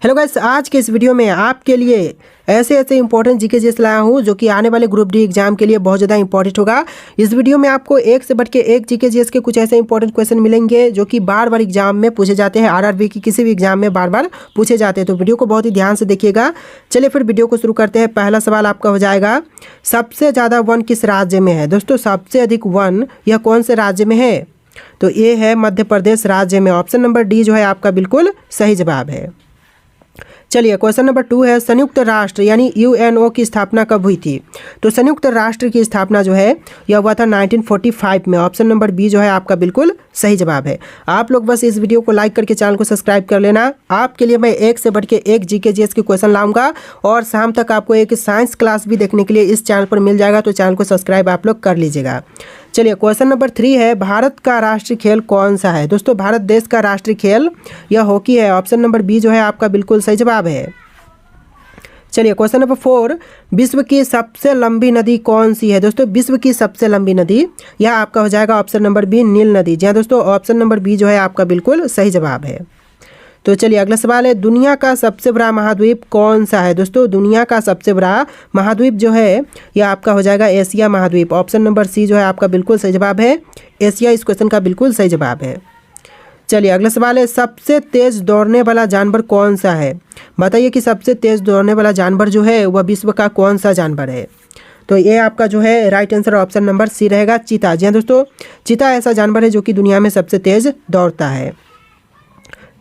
Hello guys, आज के इस वीडियो में आपके लिए ऐसे इंपॉर्टेंट जीके जीएस लाया हूँ जो कि आने वाले ग्रुप डी एग्जाम के लिए बहुत ज़्यादा इंपॉर्टेंट होगा। इस वीडियो में आपको एक से बढ़ के एक जीके जीएस के कुछ ऐसे इंपॉर्टेंट क्वेश्चन मिलेंगे जो कि बार बार एग्जाम में पूछे जाते हैं। आरआरबी की किसी भी एग्जाम में बार बार पूछे जाते हैं, तो वीडियो को बहुत ही ध्यान से देखिएगा। चलिए फिर वीडियो को शुरू करते हैं। पहला सवाल आपका हो जाएगा, सबसे ज़्यादा वन किस राज्य में है? दोस्तों, सबसे अधिक वन यह कौन से राज्य में है? तो ये है मध्य प्रदेश राज्य में। ऑप्शन नंबर डी जो है आपका बिल्कुल सही जवाब है। चलिए क्वेश्चन नंबर 2 है, संयुक्त राष्ट्र यानी यूएनओ की स्थापना कब हुई थी? तो संयुक्त राष्ट्र की स्थापना जो है यह हुआ था 1945 में। ऑप्शन नंबर बी जो है आपका बिल्कुल सही जवाब है। आप लोग बस इस वीडियो को लाइक करके चैनल को सब्सक्राइब कर लेना। आपके लिए मैं एक से बढ़ के एक जीके जीएस के क्वेश्चन लाऊंगा और शाम तक आपको एक साइंस क्लास भी देखने के लिए इस चैनल पर मिल जाएगा, तो चैनल को सब्सक्राइब आप लोग कर लीजिएगा। चलिए क्वेश्चन नंबर 3 है, भारत का राष्ट्रीय खेल कौन सा है? दोस्तों, भारत देश का राष्ट्रीय खेल यह हॉकी है। ऑप्शन नंबर बी जो है आपका बिल्कुल सही जवाब है। चलिए क्वेश्चन नंबर 4, विश्व की सबसे लंबी नदी कौन सी है? दोस्तों, विश्व की सबसे लंबी नदी यह आपका हो जाएगा ऑप्शन नंबर बी, नील नदी। जी हाँ दोस्तों, ऑप्शन नंबर बी जो है आपका बिल्कुल सही जवाब है। तो चलिए अगला सवाल है, दुनिया का सबसे बड़ा महाद्वीप कौन सा है? दोस्तों, दुनिया का सबसे बड़ा महाद्वीप जो है यह आपका हो जाएगा एशिया महाद्वीप। ऑप्शन नंबर सी जो है आपका बिल्कुल सही जवाब है। एशिया इस क्वेश्चन का बिल्कुल सही जवाब है। चलिए अगला सवाल है, सबसे तेज दौड़ने वाला जानवर कौन सा है? बताइए कि सबसे तेज दौड़ने वाला जानवर जो है वह विश्व का कौन सा जानवर है? तो ये आपका जो है right answer option number C रहेगा, चीता। जी हाँ दोस्तों, चीता ऐसा जानवर है जो कि दुनिया में सबसे तेज दौड़ता है।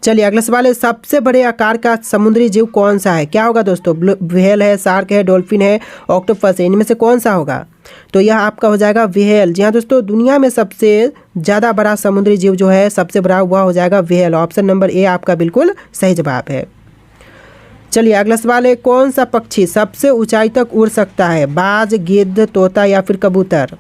चलिए अगला सवाल है, सबसे बड़े आकार का समुद्री जीव कौन सा है? क्या होगा दोस्तों? व्हेल है, शार्क है, डॉल्फिन है, ऑक्टोपस है, इनमें से कौन सा होगा? तो यह आपका हो जाएगा व्हेल। जी हाँ दोस्तों, दुनिया में सबसे ज़्यादा बड़ा समुद्री जीव जो है सबसे बड़ा वह हो जाएगा व्हेल। ऑप्शन नंबर ए आपका बिल्कुल सही जवाब है। चलिए अगला सवाल है, कौन सा पक्षी सबसे ऊंचाई तक उड़ सकता है? बाज, गिद्ध, तोता या फिर कबूतर?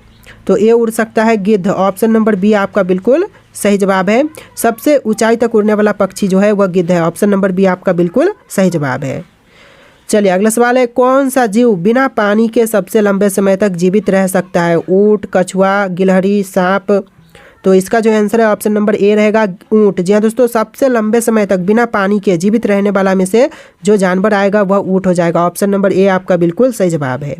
तो ये उड़ सकता है गिद्ध। ऑप्शन नंबर बी आपका बिल्कुल सही जवाब है। सबसे ऊंचाई तक उड़ने वाला पक्षी जो है वह गिद्ध है। ऑप्शन नंबर बी आपका बिल्कुल सही जवाब है। चलिए अगला सवाल है, कौन सा जीव बिना पानी के सबसे लंबे समय तक जीवित रह सकता है? ऊंट, कछुआ, गिलहरी, सांप? तो इसका जो आंसर है ऑप्शन नंबर ए रहेगा, ऊंट। जी हाँ दोस्तों, सबसे लंबे समय तक बिना पानी के जीवित रहने वाला में से जो जानवर आएगा वह ऊंट हो जाएगा। ऑप्शन नंबर ए आपका बिल्कुल सही जवाब है।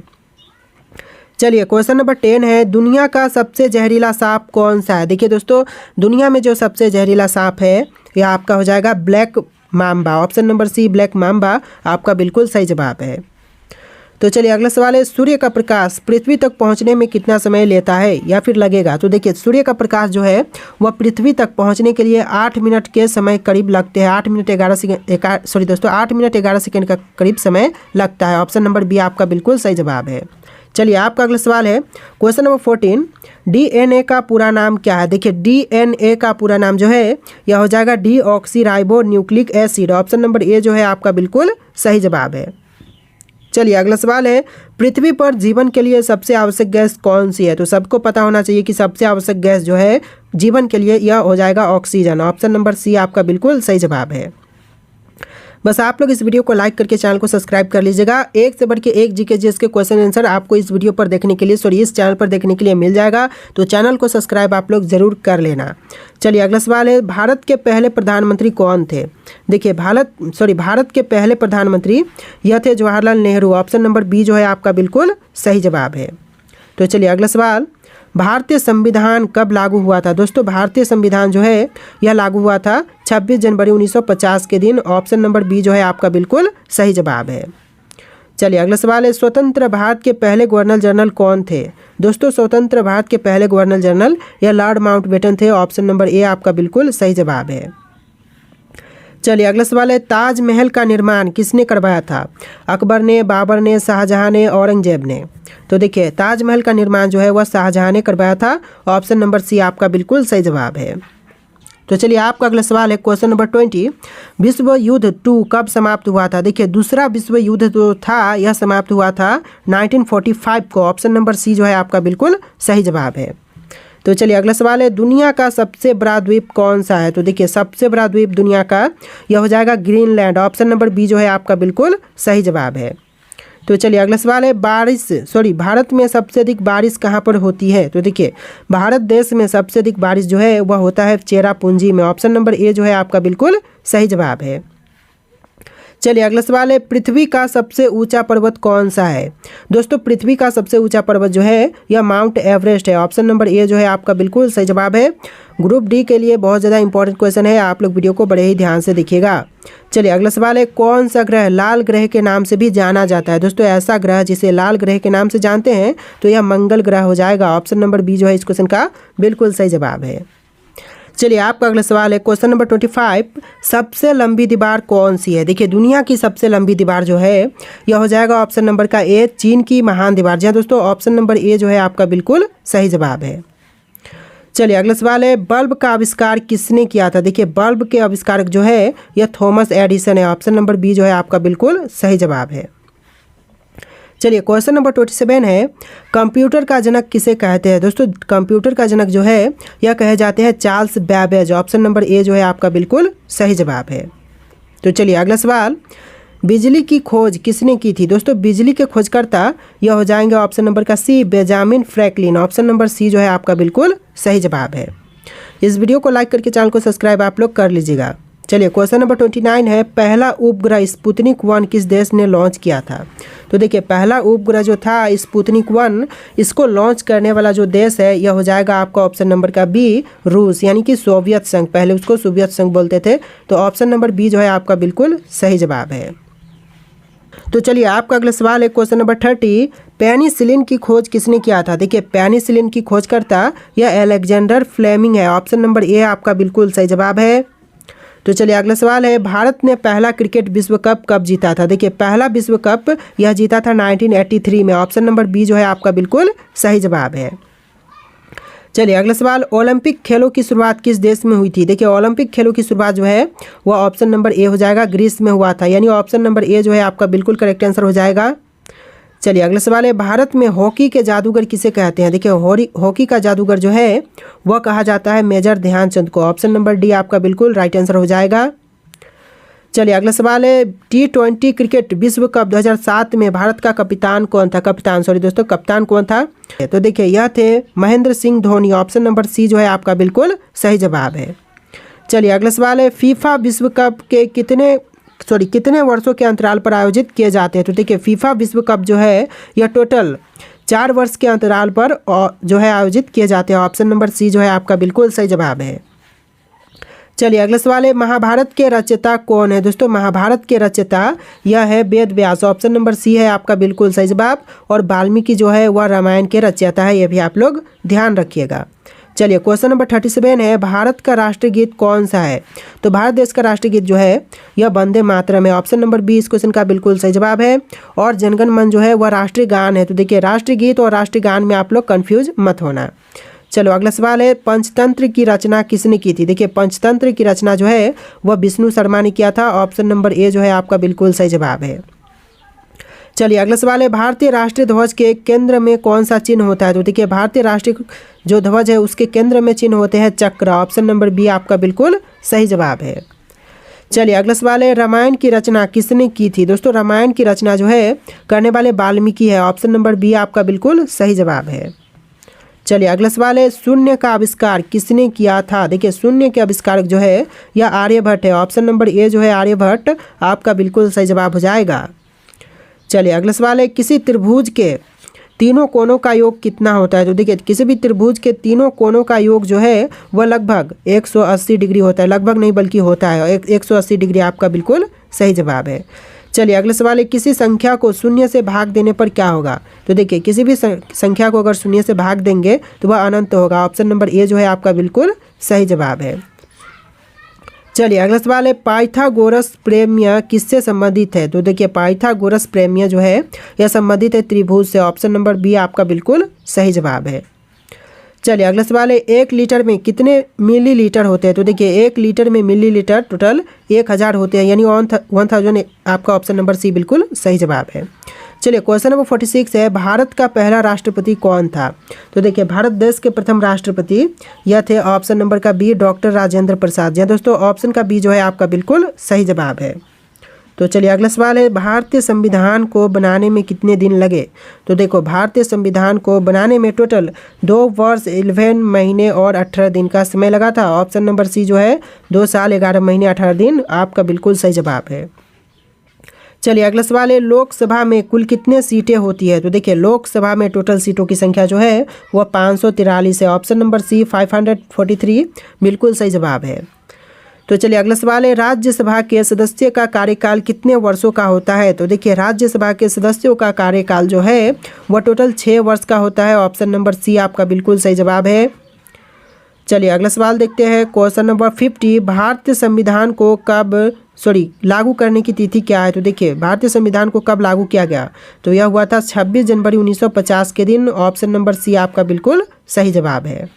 चलिए क्वेश्चन नंबर 10 है, दुनिया का सबसे जहरीला सांप कौन सा है? देखिए दोस्तों, दुनिया में जो सबसे जहरीला सांप है यह आपका हो जाएगा black mamba. Option number C black mamba आपका बिल्कुल सही जवाब है। तो चलिए अगला सवाल है, सूर्य का प्रकाश पृथ्वी तक पहुंचने में कितना समय लेता है या फिर लगेगा? तो देखिए, सूर्य का प्रकाश जो है वह पृथ्वी तक पहुंचने के लिए 8 मिनट के समय करीब लगते हैं। 8 मिनट 11 सेकेंड का करीब समय लगता है। ऑप्शन नंबर बी आपका बिल्कुल सही जवाब है। चलिए आपका अगला सवाल है, क्वेश्चन नंबर 14, डीएनए का पूरा नाम क्या है? देखिए, डीएनए का पूरा नाम जो है यह हो जाएगा deoxyribo nucleic acid. Option number A जो है आपका बिल्कुल सही जवाब है। चलिए अगला सवाल है, पृथ्वी पर जीवन के लिए सबसे आवश्यक गैस कौन सी है? तो सबको पता होना चाहिए कि सबसे आवश्यक गैस जो है जीवन के लिए यह हो जाएगा ऑक्सीजन। ऑप्शन नंबर सी आपका बिल्कुल सही जवाब है। बस आप लोग इस वीडियो को लाइक करके चैनल को सब्सक्राइब कर लीजिएगा। एक से बढ़ के एक जीके जीएस के क्वेश्चन आंसर आपको इस वीडियो पर देखने के लिए इस चैनल पर देखने के लिए मिल जाएगा, तो चैनल को सब्सक्राइब आप लोग जरूर कर लेना। चलिए अगला सवाल है, भारत के पहले प्रधानमंत्री कौन थे? देखिए, भारत के पहले प्रधानमंत्री यह थे Jawaharlal Nehru. Option number B जो है आपका बिल्कुल सही जवाब है। तो चलिए अगला सवाल, भारतीय संविधान कब लागू हुआ था? दोस्तों, भारतीय संविधान जो है यह लागू हुआ था 26 जनवरी 1950 के दिन। ऑप्शन नंबर बी जो है आपका बिल्कुल सही जवाब है। चलिए अगला सवाल है, स्वतंत्र भारत के पहले गवर्नर जनरल कौन थे? दोस्तों, स्वतंत्र भारत के पहले गवर्नर जनरल यह लॉर्ड माउंटबेटन थे। ऑप्शन नंबर ए आपका बिल्कुल सही जवाब है। चलिए अगला सवाल है, ताजमहल का निर्माण किसने करवाया था? अकबर ने, बाबर ने, शाहजहां ने, औरंगजेब ने? तो देखिए, ताजमहल का निर्माण जो है वह शाहजहां ने करवाया था। ऑप्शन नंबर सी आपका बिल्कुल सही जवाब है। तो चलिए आपका अगला सवाल है, क्वेश्चन नंबर 20, विश्व युद्ध 2 कब समाप्त हुआ था? देखिए, दूसरा विश्व युद्ध जो था यह समाप्त हुआ था 1945 को। ऑप्शन नंबर सी जो है आपका बिल्कुल सही जवाब है। तो चलिए अगला सवाल है, दुनिया का सबसे बड़ा द्वीप कौन सा है? तो देखिए, सबसे बड़ा द्वीप दुनिया का यह हो जाएगा ग्रीनलैंड। ऑप्शन नंबर बी जो है आपका बिल्कुल सही जवाब है। तो चलिए अगला सवाल है, भारत में सबसे अधिक बारिश कहाँ पर होती है? तो देखिए, भारत देश में सबसे अधिक बारिश जो है वह होता है चेरापूंजी में। ऑप्शन नंबर ए जो है आपका बिल्कुल सही जवाब है। चलिए अगला सवाल है, पृथ्वी का सबसे ऊंचा पर्वत कौन सा है। दोस्तों पृथ्वी का सबसे ऊंचा पर्वत जो है यह माउंट एवरेस्ट है। ऑप्शन नंबर ए जो है आपका बिल्कुल सही जवाब है। ग्रुप डी के लिए बहुत ज़्यादा इंपॉर्टेंट क्वेश्चन है, आप लोग वीडियो को बड़े ही ध्यान से देखिएगा। चलिए अगला सवाल है, कौन सा ग्रह लाल ग्रह के नाम से भी जाना जाता है। दोस्तों ऐसा ग्रह जिसे लाल ग्रह के नाम से जानते हैं तो यह मंगल ग्रह हो जाएगा। ऑप्शन नंबर बी जो है इस क्वेश्चन का बिल्कुल सही जवाब है। चलिए आपका अगला सवाल है, क्वेश्चन नंबर 25, सबसे लंबी दीवार कौन सी है। देखिए दुनिया की सबसे लंबी दीवार जो है यह हो जाएगा ऑप्शन नंबर का ए, चीन की महान दीवार। जी हाँ दोस्तों, ऑप्शन नंबर ए जो है आपका बिल्कुल सही जवाब है। चलिए अगला सवाल है, बल्ब का आविष्कार किसने किया था। देखिए बल्ब के आविष्कारक जो है यह थॉमस एडिसन है। ऑप्शन नंबर बी जो है आपका बिल्कुल सही जवाब है। चलिए क्वेश्चन नंबर 27 है, कंप्यूटर का जनक किसे कहते हैं। दोस्तों कंप्यूटर का जनक जो है यह कहे जाते हैं Charles Babbage. Option number A जो है आपका बिल्कुल सही जवाब है। तो चलिए अगला सवाल, बिजली की खोज किसने की थी। दोस्तों बिजली के खोजकर्ता यह हो जाएंगे ऑप्शन नंबर का C, Benjamin Franklin. Option number C जो है आपका बिल्कुल सही जवाब है। इस वीडियो को लाइक करके चैनल को सब्सक्राइब आप लोग कर लीजिएगा। चलिए क्वेश्चन नंबर 29 है, पहला उपग्रह स्पुतनिक 1 किस देश ने लॉन्च किया था। तो देखिए पहला उपग्रह जो था स्पुतनिक 1, इसको लॉन्च करने वाला जो देश है यह हो जाएगा आपका ऑप्शन नंबर का बी, रूस, यानी कि सोवियत संघ। पहले उसको सोवियत संघ बोलते थे। तो ऑप्शन नंबर बी जो है आपका बिल्कुल सही जवाब है। तो चलिए आपका अगला सवाल है, क्वेश्चन नंबर 30, पेनिसिलिन की खोज किसने किया था। देखिए पेनिसिलिन की खोजकर्ता यह अलेक्जेंडर फ्लेमिंग है। ऑप्शन नंबर ए आपका बिल्कुल सही जवाब है। तो चलिए अगला सवाल है, भारत ने पहला क्रिकेट विश्व कप कब जीता था। देखिए पहला विश्व कप यह जीता था 1983 में। ऑप्शन नंबर बी जो है आपका बिल्कुल सही जवाब है। चलिए अगला सवाल, ओलंपिक खेलों की शुरुआत किस देश में हुई थी। देखिए ओलंपिक खेलों की शुरुआत जो है वह ऑप्शन नंबर ए हो जाएगा, ग्रीस में हुआ था। यानी ऑप्शन नंबर ए जो है आपका बिल्कुल करेक्ट आंसर हो जाएगा। चलिए अगला सवाल है, भारत में हॉकी के जादूगर किसे कहते हैं। देखिए हॉकी का जादूगर जो है वह कहा जाता है मेजर ध्यानचंद को। ऑप्शन नंबर डी आपका बिल्कुल राइट आंसर हो जाएगा। चलिए अगला सवाल है, T20 क्रिकेट विश्व कप 2007 में भारत का कप्तान कौन था। कप्तान कौन था। तो देखिए यह थे Mahendra Singh Dhoni. Option number C जो है आपका बिल्कुल सही जवाब है। चलिए अगला सवाल है, फीफा विश्व कप के कितने वर्षों के अंतराल पर आयोजित किए जाते हैं। तो देखिए फीफा विश्व कप जो है यह टोटल 4 वर्ष के अंतराल पर जो है आयोजित किए जाते हैं। ऑप्शन नंबर सी जो है आपका बिल्कुल सही जवाब है। चलिए अगला सवाल है, महाभारत के रचयिता कौन है। दोस्तों महाभारत के रचयिता यह है वेद व्यास। ऑप्शन नंबर सी है आपका बिल्कुल सही जवाब। और वाल्मीकि जो है वह रामायण के रचयिता है, यह भी आप लोग ध्यान रखिएगा। चलिए क्वेश्चन नंबर 37 है, भारत का राष्ट्रीय गीत कौन सा है। तो भारत देश का राष्ट्रीय गीत जो है यह वंदे मातरम है। ऑप्शन नंबर बी इस क्वेश्चन का बिल्कुल सही जवाब है। और जनगण मन जो है वह राष्ट्रीय गान है। तो देखिए राष्ट्रीय गीत और राष्ट्रीय गान में आप लोग कन्फ्यूज मत होना। चलो अगला सवाल है, पंचतंत्र की रचना किसने की थी। देखिए पंचतंत्र की रचना जो है वह विष्णु शर्मा ने किया था। ऑप्शन नंबर ए जो है आपका बिल्कुल सही जवाब है। चलिए अगला सवाल है, भारतीय राष्ट्रीय ध्वज के केंद्र में कौन सा चिन्ह होता है। तो देखिए भारतीय राष्ट्रीय जो ध्वज है उसके केंद्र में चिन्ह होते हैं चक्र। ऑप्शन नंबर बी आपका बिल्कुल सही जवाब है। चलिए अगला सवाल है, रामायण की रचना किसने की थी। दोस्तों रामायण की रचना जो है करने वाले वाल्मीकि है। ऑप्शन नंबर बी आपका बिल्कुल सही जवाब है। चलिए अगला सवाल है, शून्य का आविष्कार किसने किया था। देखिए शून्य के आविष्कारक जो है यह आर्यभट्ट है। ऑप्शन नंबर ए जो है आर्यभट्ट आपका बिल्कुल सही जवाब हो जाएगा। चलिए अगला सवाल है, किसी त्रिभुज के तीनों कोनों का योग कितना होता है। तो देखिए किसी भी त्रिभुज के तीनों कोनों का योग जो है वह लगभग 180 डिग्री होता है। लगभग नहीं बल्कि होता है 180 डिग्री आपका बिल्कुल सही जवाब है। चलिए अगला सवाल है, किसी संख्या को शून्य से भाग देने पर क्या होगा। तो देखिए किसी भी संख्या को अगर शून्य से भाग देंगे तो वह अनंत होगा। ऑप्शन नंबर ए जो है आपका बिल्कुल सही जवाब है। चलिए अगला सवाल है, पाइथागोरस प्रमेय किससे संबंधित है। तो देखिए पाइथागोरस प्रमेय जो है यह संबंधित है त्रिभुज से। ऑप्शन नंबर बी आपका बिल्कुल सही जवाब है। चलिए अगला सवाल है, 1 लीटर में कितने मिलीलीटर होते हैं। तो देखिए 1 लीटर में मिलीलीटर टोटल 1000 होते हैं, यानी 1000 आपका ऑप्शन नंबर सी बिल्कुल सही जवाब है। चलिए क्वेश्चन नंबर 46 है, भारत का पहला राष्ट्रपति कौन था। तो देखिए भारत देश के प्रथम राष्ट्रपति यह थे ऑप्शन नंबर का बी डॉक्टर राजेंद्र प्रसाद। जी दोस्तों ऑप्शन का बी जो है आपका बिल्कुल सही जवाब है। तो चलिए अगला सवाल है, भारतीय संविधान को बनाने में कितने दिन लगे। तो देखो भारतीय संविधान को बनाने में टोटल 2 वर्ष 11 महीने और 18 दिन का समय लगा था। ऑप्शन नंबर सी जो है 2 साल 11 महीने 18 दिन आपका बिल्कुल सही जवाब है। चलिए अगला सवाल है, लोकसभा में कुल कितने सीटें होती है? तो देखिए लोकसभा में टोटल सीटों की संख्या जो है वह 543 है। ऑप्शन नंबर सी 543 बिल्कुल सही जवाब है। तो चलिए अगला सवाल है, राज्यसभा के सदस्य का कार्यकाल कितने वर्षों का होता है? तो देखिए राज्यसभा के सदस्यों का कार्यकाल जो है वह टोटल 6 वर्ष का होता है। ऑप्शन नंबर सी आपका बिल्कुल सही जवाब है। चलिए अगला सवाल देखते हैं, क्वेश्चन नंबर 50, भारतीय संविधान को लागू करने की तिथि क्या है? तो देखिए भारतीय संविधान को कब लागू किया गया? तो यह हुआ था 26 जनवरी 1950 के दिन। ऑप्शन नंबर सी आपका बिल्कुल सही जवाब है।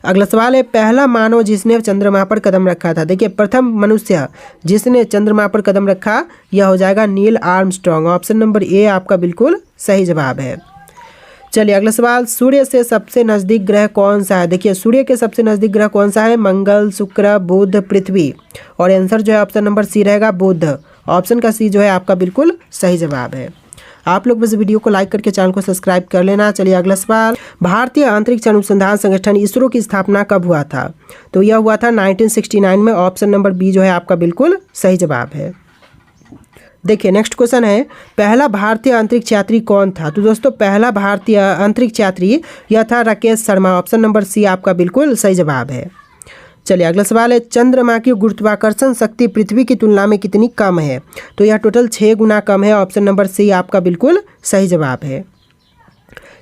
अगला सवाल है, पहला मानव जिसने चंद्रमा पर कदम रखा था? देखिए प्रथम मनुष्य जिसने चंद्रमा पर कदम रखा यह हो जाएगा Neil Armstrong. Option number A आपका बिल्कुल सही जवाब है। चलिए अगला सवाल, सूर्य से सबसे नज़दीक ग्रह कौन सा है? देखिए सूर्य के सबसे नज़दीक ग्रह कौन सा है? मंगल, शुक्र, बुध, पृथ्वी। और आंसर जो है ऑप्शन नंबर सी रहेगा बुध। ऑप्शन का सी जो है आपका बिल्कुल सही जवाब है। आप लोग बस वीडियो को लाइक करके चैनल को सब्सक्राइब कर लेना। चलिए अगला सवाल, भारतीय अंतरिक्ष अनुसंधान संगठन इसरो की स्थापना कब हुआ था? तो यह हुआ था 1969 में। ऑप्शन नंबर बी जो है आपका बिल्कुल सही जवाब है। देखिए नेक्स्ट क्वेश्चन है, पहला भारतीय अंतरिक्ष यात्री कौन था? तो दोस्तों पहला भारतीय अंतरिक्ष यात्री यह था Rakesh Sharma. Option number C आपका बिल्कुल सही जवाब है। चलिए अगला सवाल है, चंद्रमा की गुरुत्वाकर्षण शक्ति पृथ्वी की तुलना में कितनी कम है? तो यह टोटल 6 गुना कम है। ऑप्शन नंबर सी आपका बिल्कुल सही जवाब है।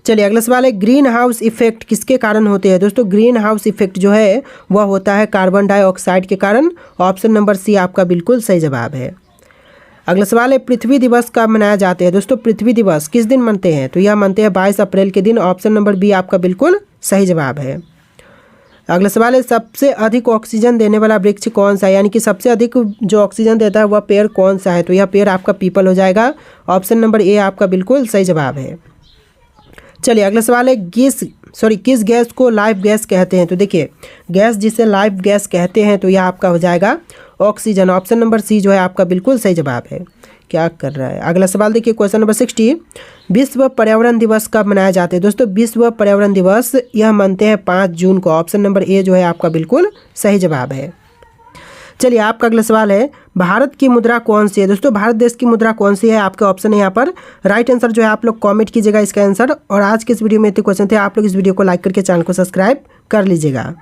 चलिए अगला सवाल है, ग्रीन हाउस इफेक्ट किसके कारण होते हैं? दोस्तों ग्रीन हाउस इफेक्ट जो है वह होता है कार्बन डाइऑक्साइड के कारण। ऑप्शन नंबर सी आपका बिल्कुल सही जवाब है। अगला सवाल है, पृथ्वी दिवस कब मनाया जाता है? दोस्तों पृथ्वी दिवस किस दिन मनते हैं? तो यह मनते हैं 22 अप्रैल के दिन। ऑप्शन नंबर बी आपका बिल्कुल सही जवाब है। अगला सवाल है, सबसे अधिक ऑक्सीजन देने वाला वृक्ष कौन सा है? यानी कि सबसे अधिक जो ऑक्सीजन देता है वह पेड़ कौन सा है? तो यह पेड़ आपका पीपल हो जाएगा। ऑप्शन नंबर ए आपका बिल्कुल सही जवाब है। चलिए अगला सवाल है, किस गैस को लाइव गैस कहते हैं? तो देखिए गैस जिसे लाइव गैस कहते हैं तो यह आपका हो जाएगा ऑक्सीजन। ऑप्शन नंबर सी जो है आपका बिल्कुल सही जवाब है। क्या कर रहा है? अगला सवाल देखिए क्वेश्चन नंबर 60, विश्व पर्यावरण दिवस कब मनाया जाता है? दोस्तों विश्व पर्यावरण दिवस यह मनते हैं 5 जून को। ऑप्शन नंबर ए जो है आपका बिल्कुल सही जवाब है। चलिए आपका अगला सवाल है, भारत की मुद्रा कौन सी है? दोस्तों भारत देश की मुद्रा कौन सी है? आपके ऑप्शन है यहाँ पर। राइट आंसर जो है आप लोग कमेंट कीजिएगा इसका आंसर। और आज के इस वीडियो में इतने क्वेश्चन थे। आप लोग इस वीडियो को लाइक करके चैनल को सब्सक्राइब कर लीजिएगा।